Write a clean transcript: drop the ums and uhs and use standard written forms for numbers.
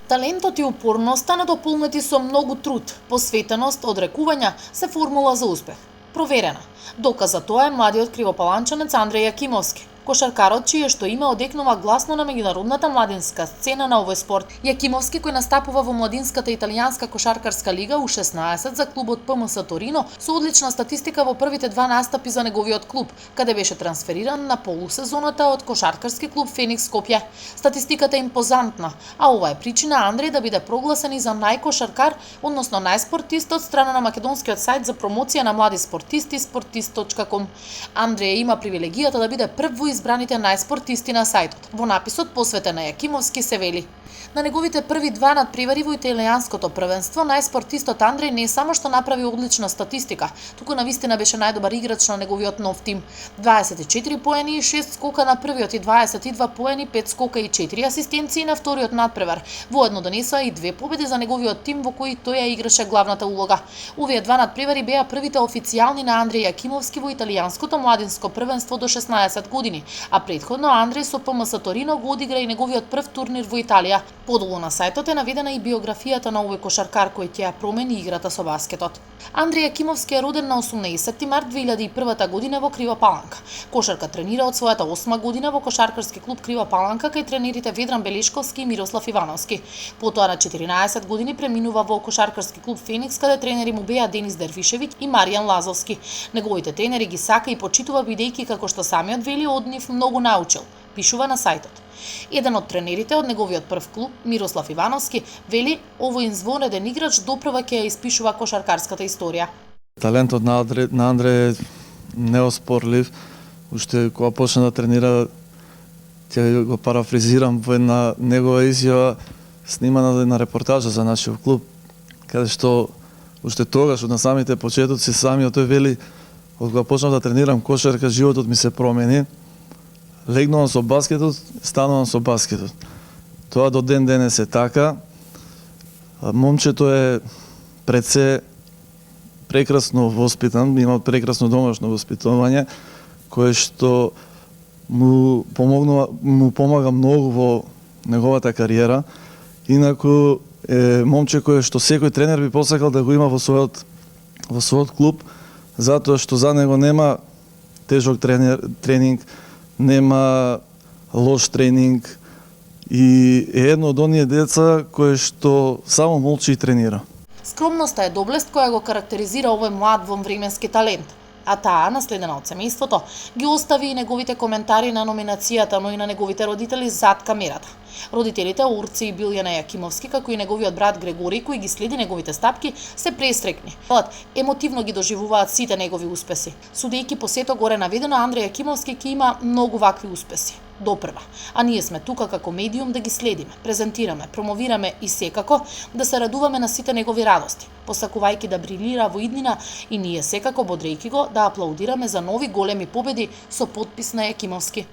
Талентот и упорноста надополнети со многу труд, посветеност, одрекувања се формула за успех. Проверена. Доказ за тоа е младиот кривопаланчанец Андреј Јакимовски. Кошаркарот чие што име одекнува гласно на меѓународната младинска сцена на овој спорт. Јакимовски, кој настапува во младинската италијанска кошаркарска лига У16 за клубот ПМС Торино, со одлична статистика во првите два настапи за неговиот клуб, каде беше трансфериран на полусезоната од кошаркарски клуб Феникс Скопје. Статистиката е импозантна, а ова е причина Андреј да биде прогласен и за најкошаркар, односно најспортист од страна на македонскиот сајт за промоција на млади спортисти sportist.com. Андреј има привилегијата да биде прв во избраните најспортисти на сајтот. Во написот посветен на Јакимовски се вели: на неговите први два надпревари во италијанското првенство, најспортистот Андреј не само што направи одлична статистика, туку навистина беше најдобар играч на неговиот нов тим. 24 поени и 6 скока на првиот и 22 поени, 5 скока и 4 асистенции на вториот надпревар. Воедно донесоа и 2 победи за неговиот тим во кои тој ја играше главната улога. Овие два надпревари беа првите официјални на Андреј Јакимовски во италијанското младинско првенство до 16 години, а претходно Андреј со ПМС Торино го одигра и неговиот прв турнир во Италија. Подолу на сајтот е наведена и биографијата на овој кошаркар кој ќе ја промени играта со баскетот. Андреј Јакимовски е роден на 18 март 2001 година во Крива Паланка. Кошарка тренира од својата 8 година во кошаркарски клуб Крива Паланка кај тренерите Ведран Белешковски и Мирослав Ивановски. Потоа на 14 години преминува во кошаркарски клуб Феникс, каде тренери му беа Денис Дервишевиќ и Маријан Лазовски. Неговите тренери ги сака и почитува бидејќи, како што самиот вели, од нив многу научил, пишува на сајтот. Еден од тренерите од неговиот прв клуб, Мирослав Ивановски, вели овој извонреден играч допрва ќе ја испишува кошаркарската историја. Талентот на Андре е неоспорлив. Уште кога почна да тренира, ќе го парафризирам во една негова изјава снимана на репортажа за нашиот клуб, каде што уште тогаш, од на самите почетоци, самиот тој вели: од кога почнав да тренирам кошарка, животот ми се промени. Легнувам со баскетот, станувам со баскетот. Тоа до ден денес е така. Момчето е пред се прекрасно воспитан, има прекрасно домашно воспитување, кое што му помага многу во неговата кариера. Инаку е момче кое што секој тренер би посакал да го има во својот клуб, затоа што за него нема тежок тренинг, нема лош тренинг и е едно од оние деца кое што само молчи и тренира. Скромноста е доблест која го карактеризира овој млад вонвременски талент, а таа, наследена од семејството, ги остави и неговите коментари на номинацијата, но и на неговите родители зад камерата. Родителите Орци и Билјана Јакимовски, како и неговиот брат Грегори, кој ги следи неговите стапки, се престрекни. Емотивно ги доживуваат сите негови успеси. Судејќи по сето горе наведено, Андреј Јакимовски ќе има многу вакви успеси. Допрва. А ние сме тука како медиум да ги следиме, презентираме, промовираме и секако да се радуваме на сите негови радости, посакувајќи да брилира во иднина и ние секако бодрејќи го да аплаудираме за нови големи победи со потпис на Јакимовски.